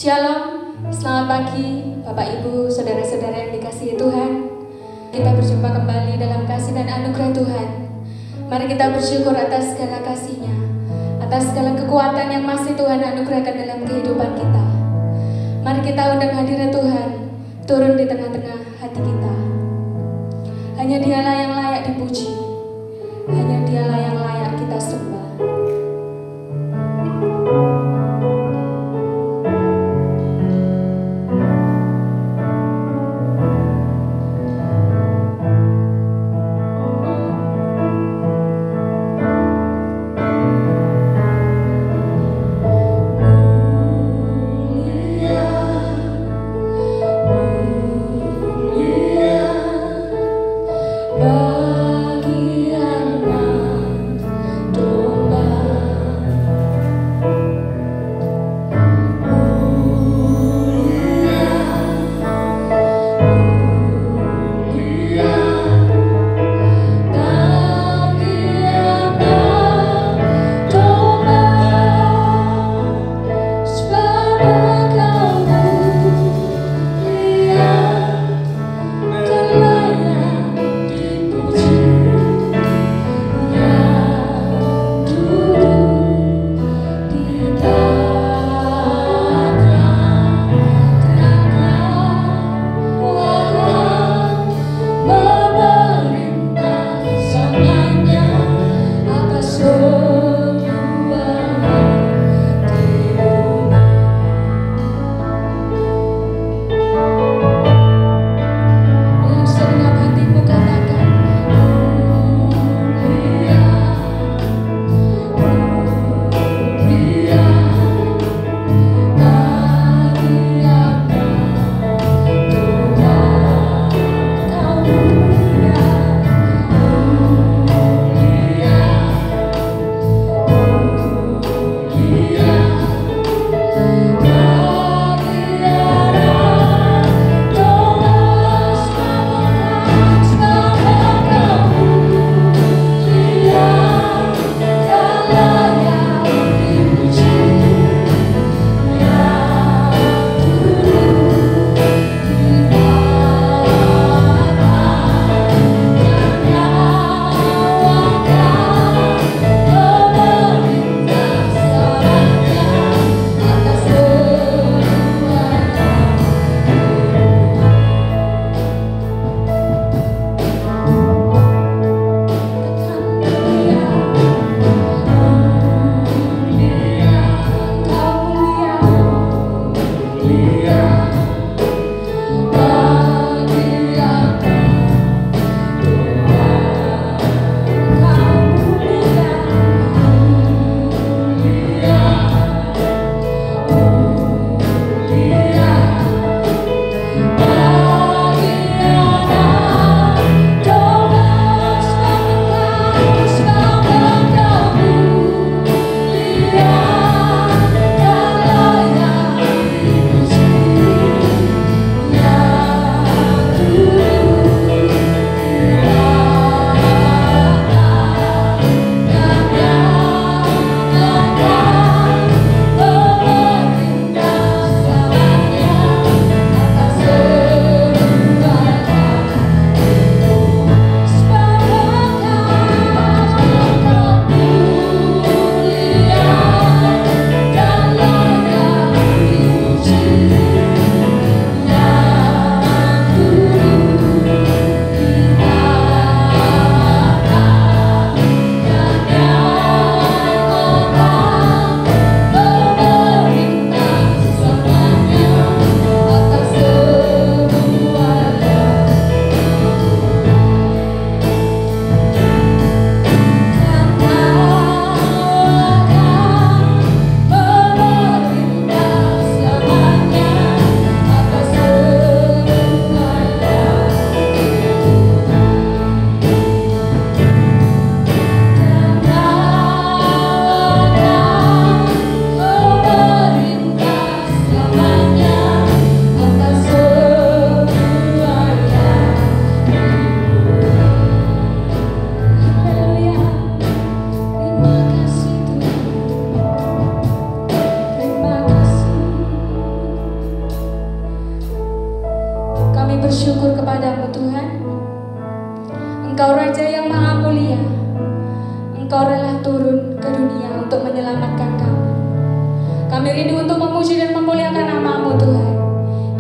Shalom, selamat pagi Bapak Ibu, Saudara-saudara yang dikasihi Tuhan. Kita berjumpa kembali dalam kasih dan anugerah Tuhan. Mari kita bersyukur atas segala kasih-Nya, atas segala kekuatan yang masih Tuhan anugerahkan dalam kehidupan kita. Mari kita undang hadirat Tuhan turun di tengah-tengah hati kita. Hanya Dialah yang layak dipuji, hanya Dialah yang layak kita sembah. Bye. Engkau Raja yang Maha Mulia. Engkau rela turun ke dunia untuk menyelamatkan kami. Kami rindu untuk memuji dan memuliakan nama-Mu Tuhan.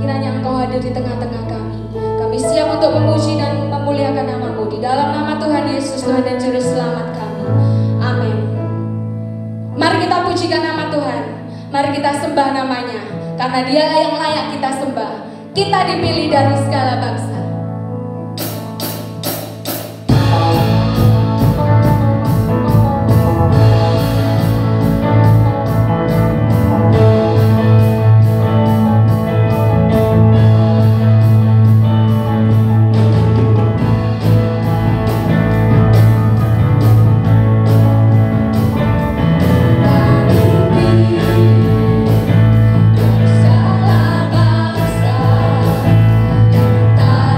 Kiranya Engkau hadir di tengah-tengah kami. Kami siap untuk memuji dan memuliakan nama-Mu. Di dalam nama Tuhan Yesus, Tuhan dan Juru Selamat kami. Amin. Mari kita pujikan nama Tuhan. Mari kita sembah namanya. Karena Dialah yang layak kita sembah. Kita dipilih dari segala bangsa. Tak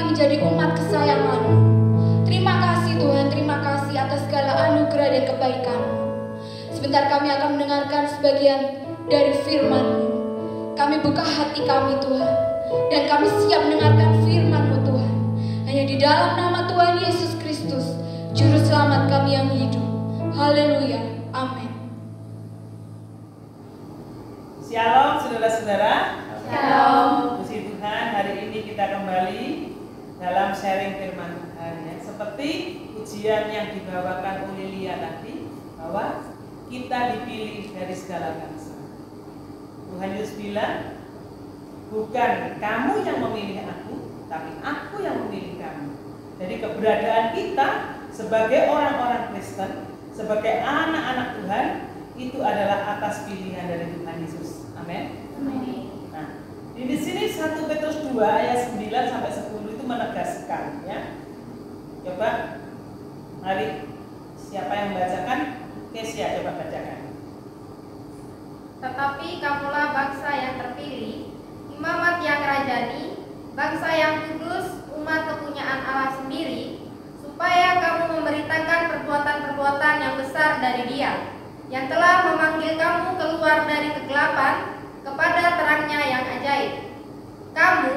kami menjadi umat kesayangan-Mu. Terima kasih Tuhan, terima kasih atas segala anugerah dan kebaikan-Mu. Sebentar kami akan mendengarkan sebagian dari firman-Mu. Kami buka hati kami Tuhan, dan kami siap mendengarkan firman-Mu Tuhan. Hanya di dalam nama Tuhan Yesus Kristus, Juru Selamat kami yang hidup. Haleluya, amin. Shalom saudara-saudara. Shalom. Puji Tuhan, hari ini kita kembali dalam sharing firman Tuhan ya. Seperti ujian yang dibawakan oleh Lia tadi, bahwa kita dipilih dari segala bangsa. Tuhan Yesus bilang, bukan kamu yang memilih aku, tapi aku yang memilih kamu. Jadi keberadaan kita sebagai orang-orang Kristen, sebagai anak-anak Tuhan, itu adalah atas pilihan dari Tuhan Yesus. Amin. Nah, di sini 1 Petrus 2 ayat 9 sampai 10 itu menegaskan ya. Coba mari siapa yang membacakan? Kesia coba bacakan. Tetapi kamulah bangsa yang terpilih, imamat yang rajani, bangsa yang kudus, umat kepunyaan Allah sendiri, supaya kamu memberitakan perbuatan-perbuatan yang besar dari Dia, yang telah memanggil kamu keluar dari kegelapan kepada terangnya yang ajaib. Kamu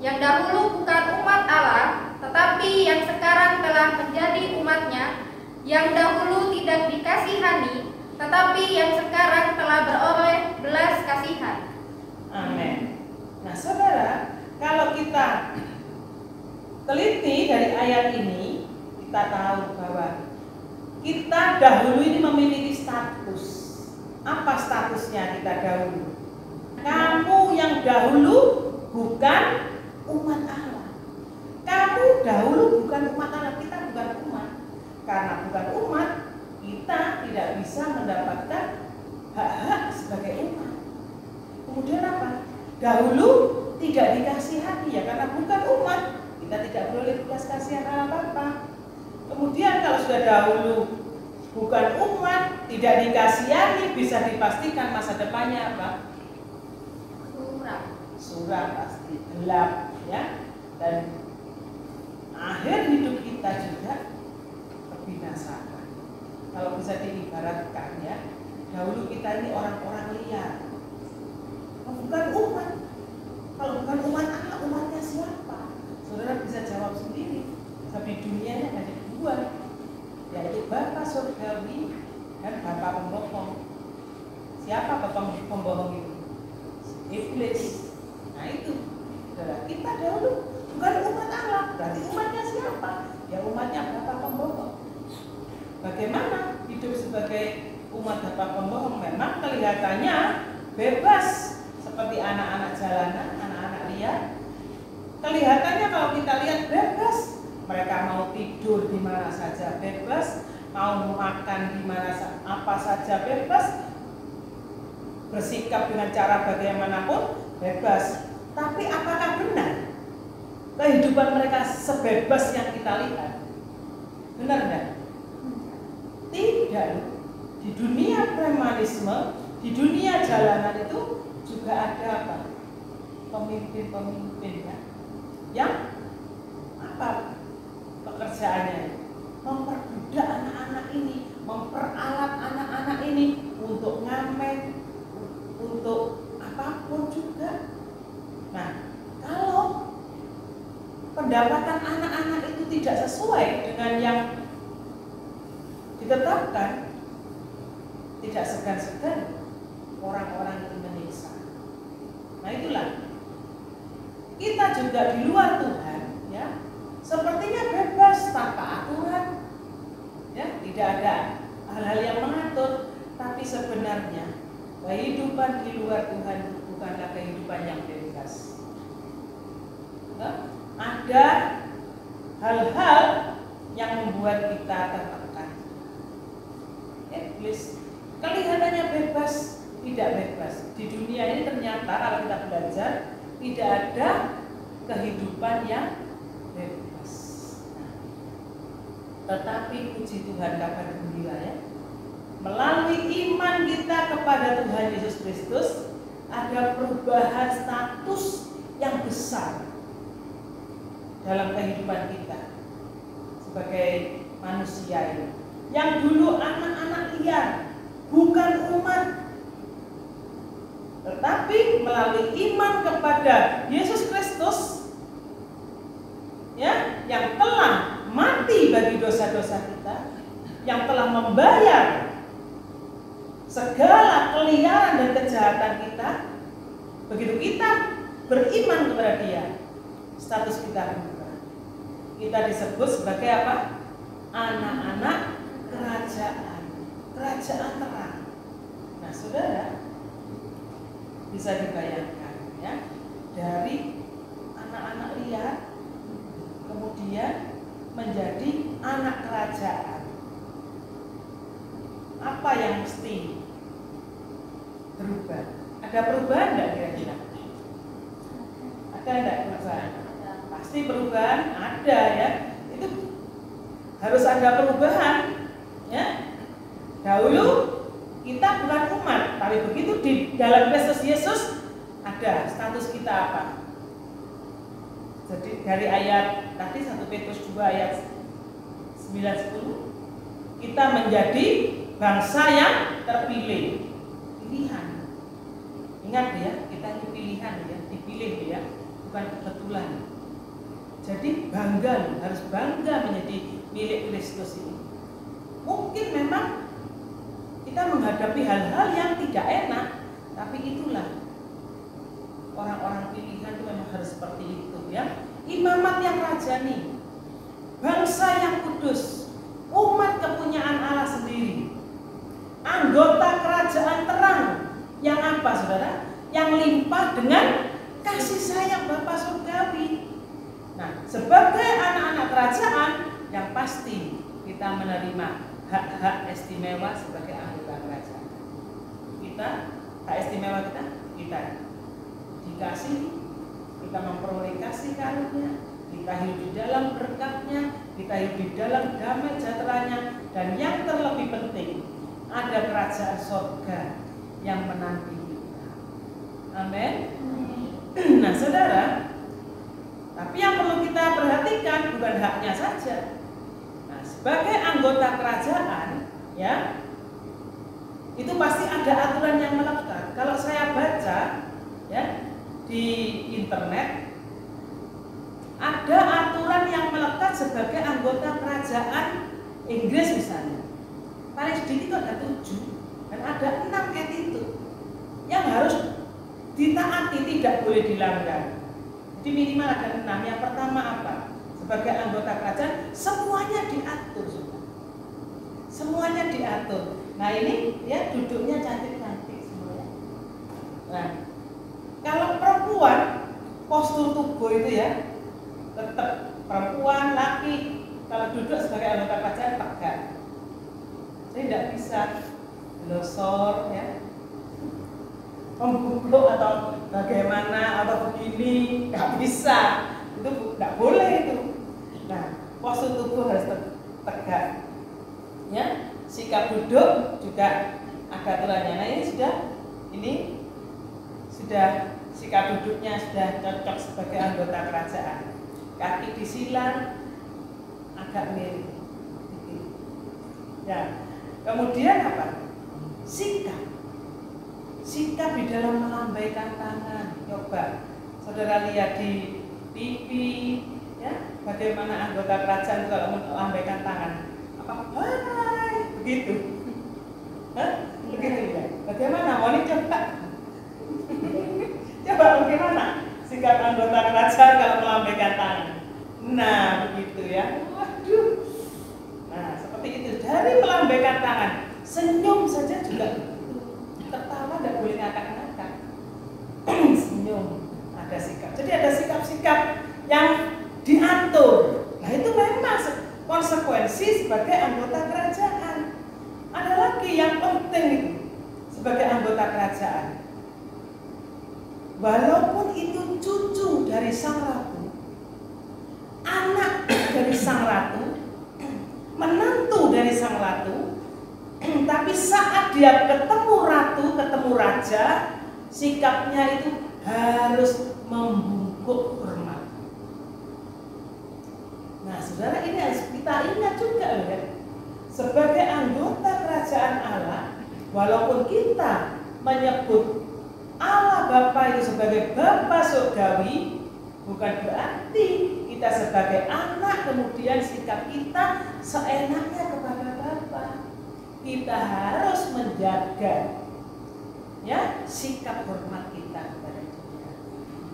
yang dahulu bukan umat Allah, tetapi yang sekarang telah menjadi umat-Nya, yang dahulu tidak dikasihani, tetapi yang sekarang telah beroleh belas kasihan. Amin. Nah saudara, kalau kita teliti dari ayat ini, kita tahu bahwa kita dahulu ini memiliki status. Apa statusnya kita dahulu? Kamu yang dahulu bukan umat Allah. Kamu dahulu bukan umat Allah, kita bukan umat. Karena bukan umat, kita tidak bisa mendapatkan hak-hak sebagai umat. Kemudian apa? Dahulu tidak dikasihani ya, karena bukan umat, kita tidak boleh belas kasihan apa-apa. Kemudian kalau sudah dahulu bukan umat, tidak dikasihani, bisa dipastikan masa depannya apa? Suram pasti, gelap ya. Dan akhir hidup kita juga kebinasaan. Kalau bisa diibaratkan ya, dahulu kita ini orang-orang liar, bukan umat. Kalau bukan umat Allah, umatnya siapa? Saudara bisa jawab sendiri. Tapi dunianya ada dua, yaitu Bapa Surgawi dan Bapa Pembohong. Siapa Bapa Pembohong itu? Iblis. Nah itu, saudara, kita dahulu bukan umat Allah. Berarti umatnya siapa? Ya umatnya Bapa Pembohong. Bagaimana hidup sebagai umat Bapa Pembohong? Memang kelihatannya bebas, seperti anak-anak jalanan, anak-anak liar. Kelihatannya kalau kita lihat bebas. Mereka mau tidur di mana saja bebas, mau makan di mana apa saja bebas, bersikap dengan cara bagaimanapun bebas. Tapi apakah benar kehidupan mereka sebebas yang kita lihat? Benar enggak? Tidak. Di dunia premanisme, di dunia jalanan itu juga ada apa? Pemimpin-pemimpin ya, yang apa pekerjaannya? Memperbudak anak-anak ini, memperalat anak-anak ini untuk ngamen, untuk apapun juga. Nah, kalau pendapatan anak-anak itu tidak sesuai dengan yang ditetapkan, tidak segan-segan orang-orang itu menyiksa. Nah itulah, kita juga di luar Tuhan ya, sepertinya bebas tanpa aturan ya, tidak ada hal-hal yang mengatur. Tapi sebenarnya kehidupan di luar Tuhan bukanlah kehidupan yang bebas. Nah, ada hal-hal yang membuat kita tertekan. Iblis kelihatannya bebas, tidak bebas. Di dunia ini ternyata kalau kita belajar, tidak ada kehidupan yang bebas. Tetapi puji Tuhan, kabar gembira ya, melalui iman kita kepada Tuhan Yesus Kristus, ada perubahan status yang besar. dalam kehidupan kita sebagai manusia ini. Yang dulu anak-anak liar, bukan umat, tetapi melalui iman kepada Yesus Kristus, ya, yang telah mati bagi dosa-dosa kita, yang telah membayar segala keliaran dan kejahatan kita. Begitu kita beriman kepada Dia, status kita berubah. Kita disebut sebagai apa? Anak-anak kerajaan, kerajaan terang. Nah, saudara, bisa dibayangkan ya, dari anak-anak liar kemudian menjadi anak kerajaan. Apa yang mesti berubah? Ada perubahan enggak kira-kira? Ada enggak perubahan? Pasti perubahan ada ya. Itu harus ada perubahan ya. Dahulu kita bukan umat, tapi begitu di dalam Kristus Yesus ada status kita apa? Jadi dari ayat tadi 1 Petrus 2 ayat 9-10, kita menjadi bangsa yang terpilih, pilihan. Ingat ya, kita ini pilihan ya, dipilih ya, bukan kebetulan. Jadi bangga, harus bangga menjadi milik Kristus ini. Mungkin memang kita menghadapi hal-hal yang tidak enak, tapi itulah orang-orang pilihan itu memang harus seperti itu ya. Imamat yang rajani, bangsa yang kudus, umat kepunyaan Allah sendiri, anggota kerajaan terang yang apa saudara? Yang limpah dengan kasih sayang Bapa surgawi. Nah, sebagai anak-anak kerajaan yang pasti kita menerima hak-hak istimewa sebagai anggota kerajaan. Kita, hak istimewa kita dikasih, kita memperoleh kasih karunia, kita hidup di dalam berkat-Nya, kita hidup di dalam damai sejahteranya, dan yang terlebih penting ada kerajaan surga yang menanti kita. Amin. Nah, saudara, tapi yang perlu kita perhatikan bukan haknya saja. Nah, sebagai anggota kerajaan, ya, itu pasti ada aturan yang melekat. Kalau saya baca, ya, di internet, ada aturan yang melekat sebagai anggota kerajaan Inggris misalnya. Paling sedikit itu ada 7 dan ada 6 attitude yang harus ditaati, tidak boleh dilanggar. Jadi minimal ada 6. Yang pertama apa? Sebagai anggota kerajaan semuanya diatur, semuanya diatur. Nah ini ya duduknya cantik-cantik semuanya. Nah, kalau perempuan postur tubuh itu ya tetap perempuan, laki kalau duduk sebagai anggota kerajaan tegak. Jadi tidak bisa losor ya, membungkuk atau bagaimana atau begini, nggak bisa, itu nggak boleh itu. Nah, postur tubuh harus tegak, ya. Sikap duduk juga ada aturannya. Nah ini sudah sikap duduknya sudah cocok sebagai anggota kerajaan. Kaki disilang agak miring. Ya, kemudian apa? Sikap di dalam melambaikan tangan. Coba saudara lihat di TV, ya, bagaimana anggota kerajaan kalau melambaikan tangan. Apa? Hai, begitu. Hah? Begitu ya. Bagaimana? Mau coba? Coba bagaimana sikap anggota kerajaan kalau melambaikan tangan? Nah, begitu ya. Waduh. Nah, seperti itu. Dari melambaikan tangan, senyum saja juga. Tertawa tidak boleh ngakak-ngakak. Senyum, ada sikap. Jadi ada sikap-sikap yang diatur. Nah, itu memang konsekuensi sebagai anggota kerajaan. Ada lagi yang penting itu sebagai anggota kerajaan. Walaupun itu cucu dari sang ratu, anak dari sang ratu, menantu dari sang ratu, tapi saat dia ketemu ratu, ketemu raja, sikapnya itu harus membungkuk hormat. saudara, ini harus kita ingat juga ya. Sebagai anggota kerajaan Allah, walaupun kita menyebut Allah Bapa itu sebagai Bapa surgawi, bukan berarti kita sebagai anak kemudian sikap kita seenaknya kepada Bapa. Kita harus menjaga ya sikap hormat kita kepada Dia.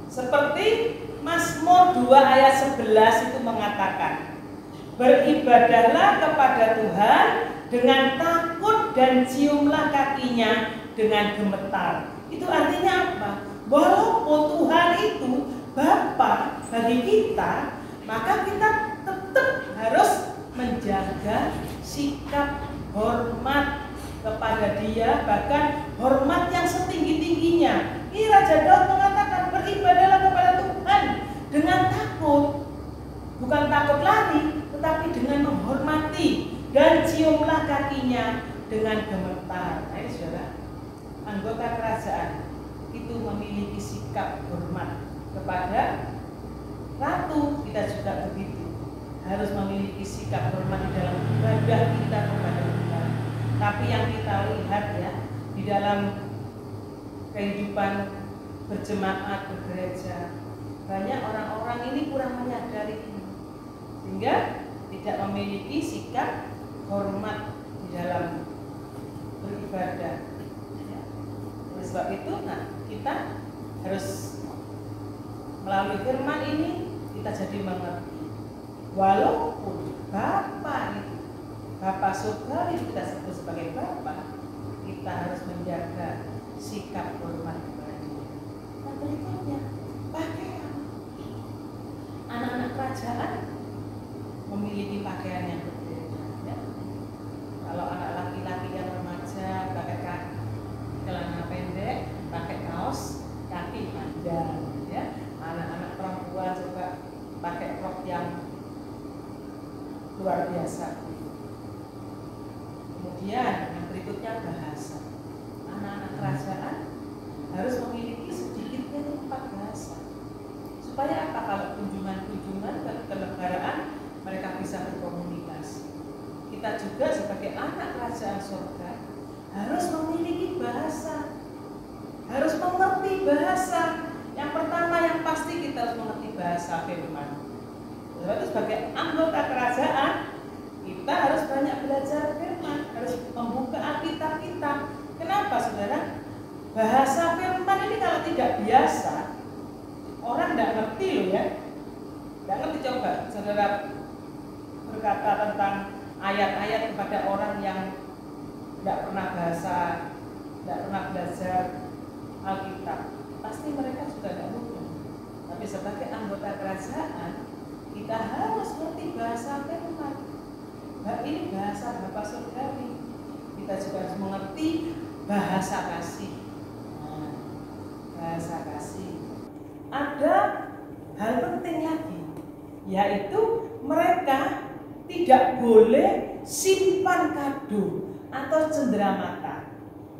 Seperti Mazmur 2 ayat 11 itu mengatakan, beribadahlah kepada Tuhan dengan takut dan ciumlah kakinya dengan gemetar. Itu artinya apa? Walaupun Tuhan itu Bapa bagi kita, maka kita tetap harus menjaga sikap hormat kepada Dia, bahkan hormat yang setinggi-tingginya. Ini Raja Daud mengatakan, beribadahlah kepada Tuhan dengan takut, bukan takut lari, tetapi dengan menghormati, dan ciumlah kakinya dengan gemetar. Nah, ini saudara, anggota kerajaan itu memiliki sikap hormat kepada ratu. Kita juga begitu, harus memiliki sikap hormat di dalam ibadah kita kepada Tuhan. Tapi yang kita lihat ya, di dalam kehidupan berjemaat, bergereja, banyak orang-orang ini kurang menyadari ini, sehingga tidak memiliki sikap hormat di dalam beribadah. Oleh sebab itu, kita harus melalui firman ini kita jadi mengerti. Walaupun Bapa itu, Bapa surgawi kita sebut sebagai Bapa, kita harus menjaga sikap hormat kepada Dia. Nah, berikutnya pakaian. Anak-anak kerajaan memiliki pakaian yang berbeda. Ya. Kalau anak laki-laki yang remaja pakai celana pendek, pakai kaos kaki panjang. Ya. Anak-anak perempuan juga pakai rok yang luar biasa. Kemudian yang berikutnya bahasa. Anak-anak kerajaan harus memiliki sedikitnya 4 bahasa. Supaya apa? Kalau kunjungan-kunjungan ke negaraan mereka bisa berkomunikasi. Kita juga sebagai anak kerajaan surga harus memiliki bahasa, harus mengerti bahasa. Yang pertama yang pasti kita harus mengerti bahasa firman. Lalu sebagai anggota kerajaan kita harus banyak belajar firman, harus membuka Alkitab kita. Kenapa saudara? Bahasa firman ini kalau tidak biasa, orang tidak ngerti loh ya. Tidak ngerti. Coba saudara berkata tentang ayat-ayat kepada orang yang tidak pernah bahasa, tidak pernah belajar Alkitab, pasti mereka juga tidak mudah. Tapi sebagai anggota kerajaan kita harus ngerti bahasa firman. Nah, ini bahasa Bapa surgawi. Kita juga harus mengerti bahasa kasih. Nah, bahasa kasih. Ada hal penting lagi, yaitu mereka tidak boleh simpan kado atau cenderamata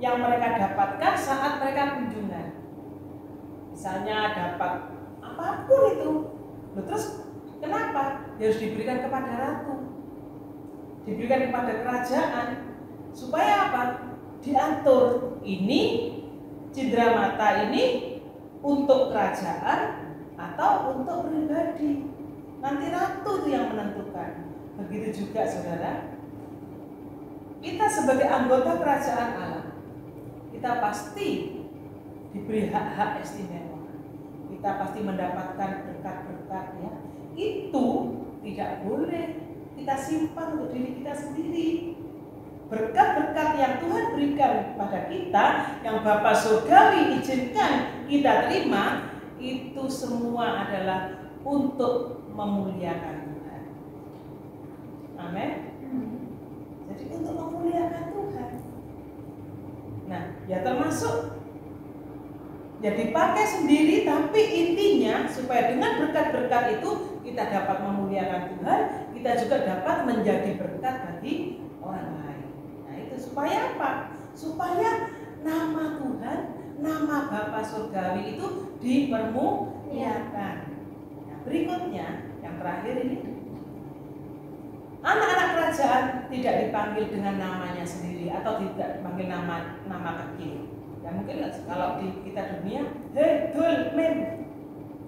yang mereka dapatkan saat mereka kunjungan. Misalnya dapat apapun itu, terus kenapa? Harus diberikan kepada ratu, diberikan kepada kerajaan, supaya apa? Diatur, ini cenderamata ini untuk kerajaan atau untuk pribadi. Nanti ratu itu yang menentukan. Begitu juga saudara, kita sebagai anggota kerajaan Allah, kita pasti diberi hak-hak istimewa. Kita pasti mendapatkan berkat-berkat ya. Itu tidak boleh kita simpan untuk diri kita sendiri. Berkat-berkat yang Tuhan berikan kepada kita, yang Bapa surgawi izinkan kita terima, itu semua adalah untuk memuliakan Tuhan. Amin. Jadi untuk memuliakan Tuhan. Nah, ya termasuk ya dipakai sendiri, tapi intinya supaya dengan berkat-berkat itu kita dapat memuliakan Tuhan, kita juga dapat menjadi berkat bagi orang lain. Nah, itu supaya apa? Supaya nama Tuhan, nama Bapa surgawi itu dipermuliakan. Nah, berikutnya yang terakhir ini Anak-anak kerajaan tidak dipanggil dengan namanya sendiri atau tidak dipanggil nama kecil. Ya mungkin kalau di kita dunia, hei dul men,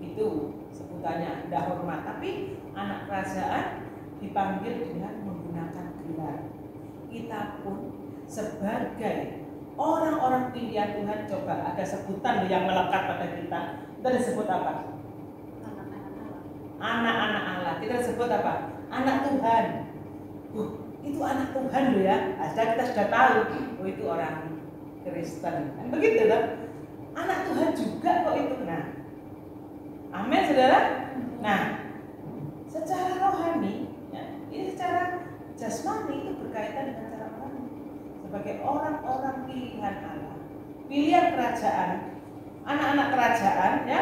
itu sebutannya tidak hormat. Tapi anak kerajaan dipanggil dengan menggunakan gelar. Kita pun sebagai orang-orang pilihan Tuhan, coba ada sebutan yang melekat pada kita. Kita disebut apa? Anak-anak Allah. Kita disebut apa? Anak Tuhan. Itu anak Tuhan loh ya. Kita sudah tahu, oh itu orang Kristen. Kan begitu loh. Anak Tuhan juga kok itu. Nah, amin saudara. Nah, secara rohani, ya, ini secara jasmani itu berkaitan dengan cara rohani. Sebagai orang-orang pilihan Allah, pilihan kerajaan, anak-anak kerajaan, ya.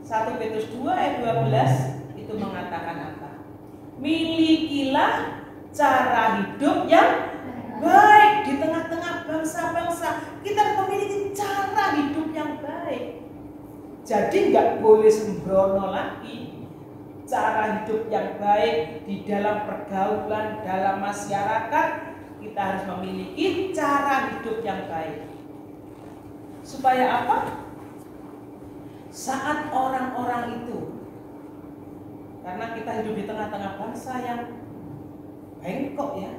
1 Petrus 2 ayat 12 itu mengatakan apa? Milikilah cara hidup yang baik di tengah-tengah bangsa-bangsa. Kita memiliki cara hidup yang baik. Jadi nggak boleh sembrono lagi. Cara hidup yang baik di dalam pergaulan, dalam masyarakat, kita harus memiliki cara hidup yang baik. Supaya apa? Saat orang-orang itu, karena kita hidup di tengah-tengah bangsa yang bengkok ya,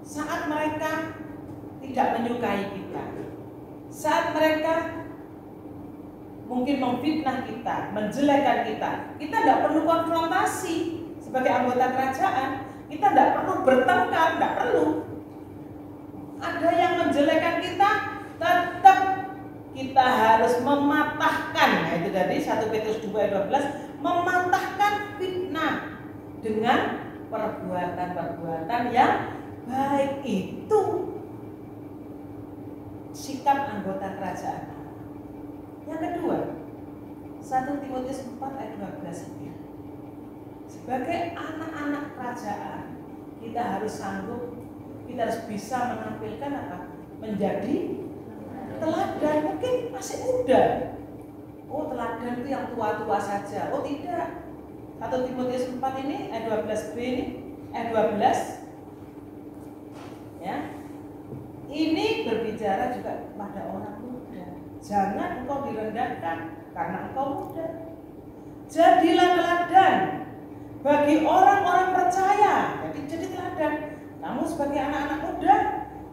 saat mereka tidak menyukai kita, saat mereka mungkin memfitnah kita, menjelekkan kita tidak perlu konfrontasi sebagai anggota kerajaan, kita tidak perlu bertengkar, tidak perlu. Ada yang menjelekkan kita, tetap kita harus mematahkan. Nah, itu dari 1 Petrus 2 ayat 12, mematahkan fitnah dengan perbuatan-perbuatan yang baik. Itu sikap anggota kerajaan. Yang kedua, 1 Timotius 4 ayat 12 ini, sebagai anak-anak kerajaan, kita harus sanggup, kita harus bisa menampilkan apa? Menjadi teladan. Mungkin masih muda, oh teladan itu yang tua-tua saja. Oh tidak. 1 Timotius 4 ini ayat 12b ini, ayat 12 ya. Ini berbicara juga pada orang muda. Jangan engkau direndahkan karena engkau muda. Jadilah teladan bagi orang-orang percaya. Jadi teladan. Kamu sebagai anak-anak muda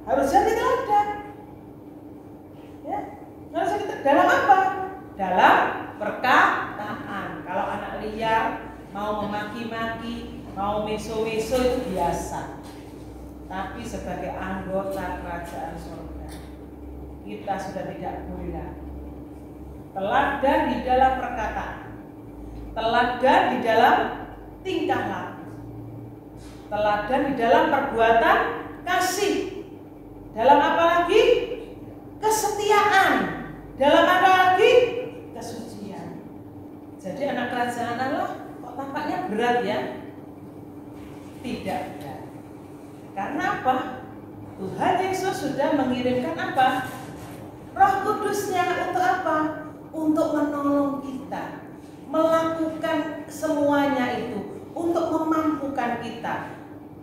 harus jadi teladan. Ya, harus kita dalam apa? Dalam perkataan. Kalau anak liar mau memaki-maki, mau meso-meso itu biasa. Tapi sebagai anggota kerajaan surga, kita sudah tidak boleh lagi. Teladan di dalam perkataan, teladan di dalam tingkah laku, teladan di dalam perbuatan kasih, dalam apa lagi? Kesetiaan, dalam apa lagi? Kesucian. Jadi anak kerajaan Allah kok tampaknya berat ya? Tidak berat. Karena apa? Tuhan Yesus sudah mengirimkan apa? Roh Kudusnya untuk apa? Untuk menolong kita, melakukan semuanya itu, untuk memampukan kita.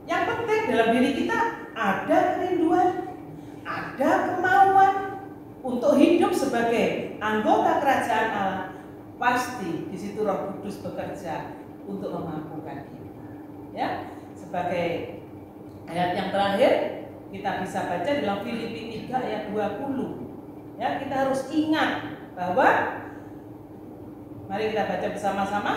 Yang penting dalam diri kita ada kerinduan, ada kemauan untuk hidup sebagai anggota kerajaan Allah. Pasti di situ Roh Kudus bekerja untuk memampukan kita. Ya, sebagai ayat yang terakhir kita bisa baca dalam Filipi 3 ayat 20. Ya, kita harus ingat bahwa, mari kita baca bersama-sama,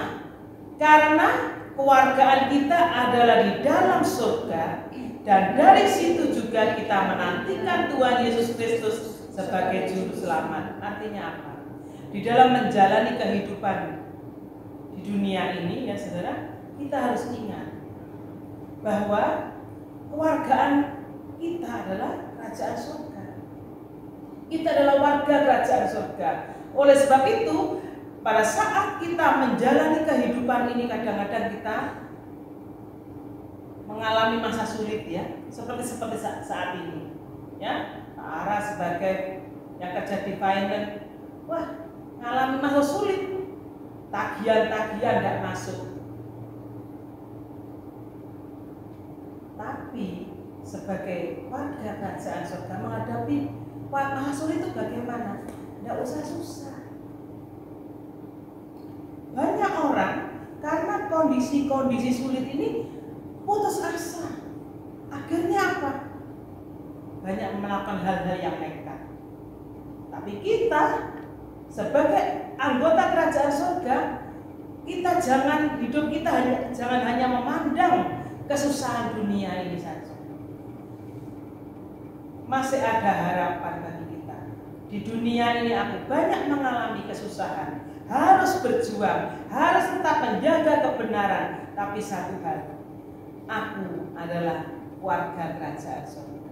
karena kewargaan kita adalah di dalam surga, dan dari situ juga kita menantikan Tuhan Yesus Kristus sebagai juru selamat. Artinya apa? Di dalam menjalani kehidupan di dunia ini ya saudara, kita harus ingat bahwa kewargaan kita adalah kerajaan surga. Kita adalah warga kerajaan surga. Oleh sebab itu, pada saat kita menjalani kehidupan ini, kadang-kadang kita mengalami masa sulit ya, seperti saat ini. Ya, Ara sebagai yang kerja di finance, wah, mengalami masa sulit. Tagihan tidak masuk. Tapi sebagai warga kerajaan surga menghadapi maha sulit itu bagaimana? Tidak usah susah. Banyak orang karena kondisi-kondisi sulit ini putus asa. Akhirnya apa? Banyak melakukan hal-hal yang nekat. Tapi kita sebagai anggota kerajaan surga, kita jangan hanya memandang kesusahan dunia ini saja. Masih ada harapan bagi kita. Di dunia ini aku banyak mengalami kesusahan, harus berjuang, harus tetap menjaga kebenaran. Tapi satu hal, aku adalah warga kerajaan surga.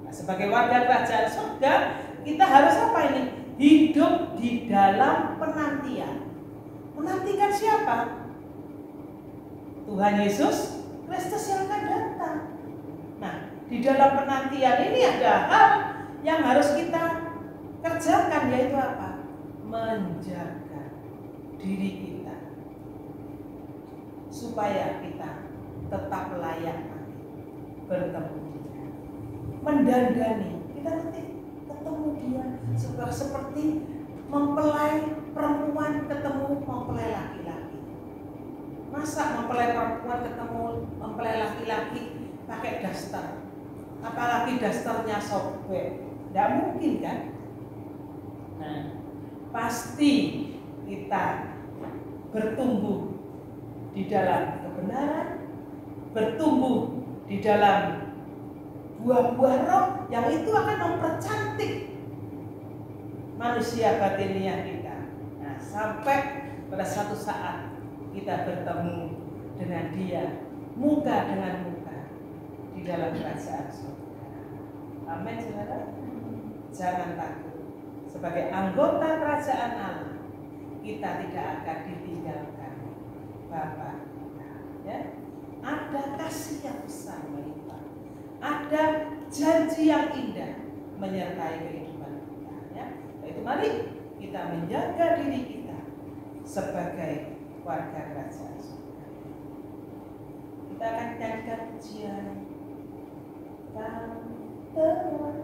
Nah, sebagai warga kerajaan surga, kita harus apa ini? Hidup di dalam penantian. Menantikan siapa? Tuhan Yesus Kristus yang akan datang. Nah, di dalam penantian ini ada hal yang harus kita kerjakan, yaitu apa? Menjaga diri kita supaya kita tetap layak bertemu Dia. Mendandani, kita nanti ketemu Dia seperti mempelai perempuan ketemu mempelai laki-laki. Masa mempelai perempuan ketemu mempelai laki-laki pakai daster, apalagi dasternya sobek, tidak mungkin kan? Nah, pasti kita bertumbuh di dalam kebenaran, bertumbuh di dalam buah-buah roh yang itu akan mempercantik manusia batiniah kita. Nah, sampai pada suatu saat kita bertemu dengan Dia muka dengan muka di dalam kerajaan surga. Amin, saudara. Jangan takut. Sebagai anggota kerajaan Allah, kita tidak akan ditinggalkan Bapa kita. Ya, ada kasih yang besar melimpah, ada janji yang indah menyertai kehidupan kita. Ya, itu mari kita menjaga diri kita sebagai warga kerajaan surga. Kita akan nyanyikan pujian Kau telah.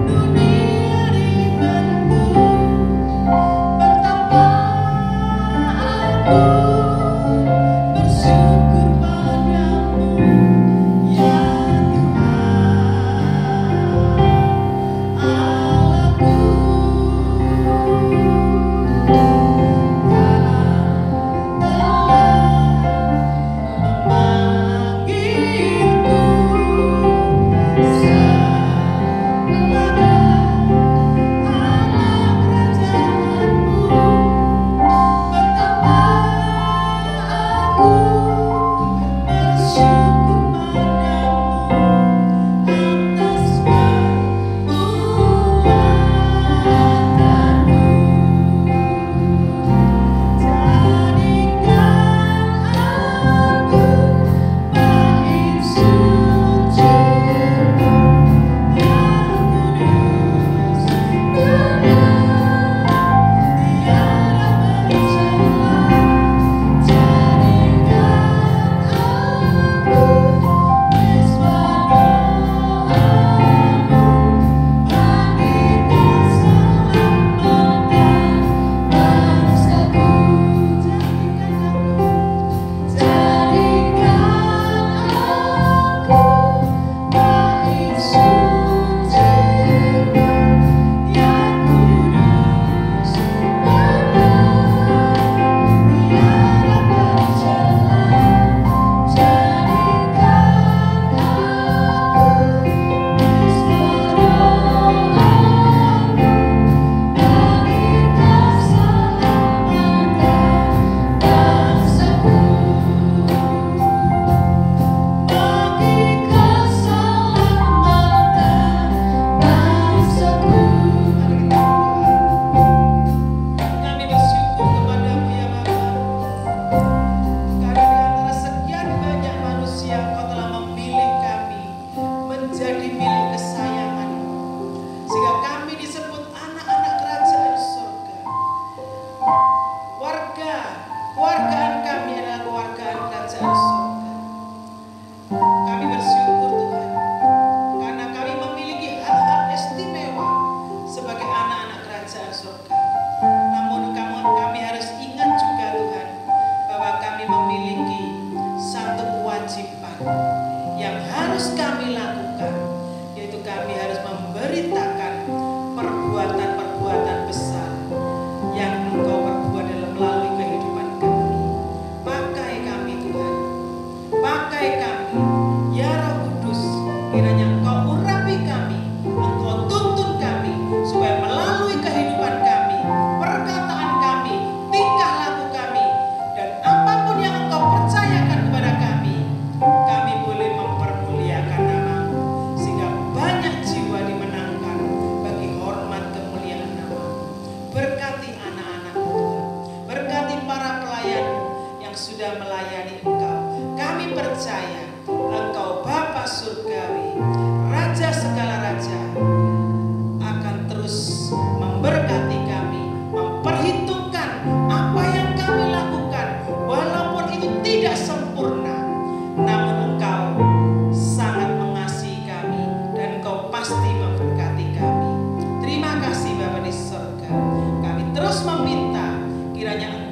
Dunia dibentuk anak-anak Tuhan. Berkati para pelayan yang sudah melayani Engkau. Kami percaya Engkau Bapa Surgawi, Raja segala raja, akan terus memberkati kami, memperhitungkan apa yang kami lakukan, walaupun itu tidak sempurna, namun Engkau sangat mengasihi kami dan Engkau pasti memberkati kami. Terima kasih Bapa di surga. Kami terus meminta kiranya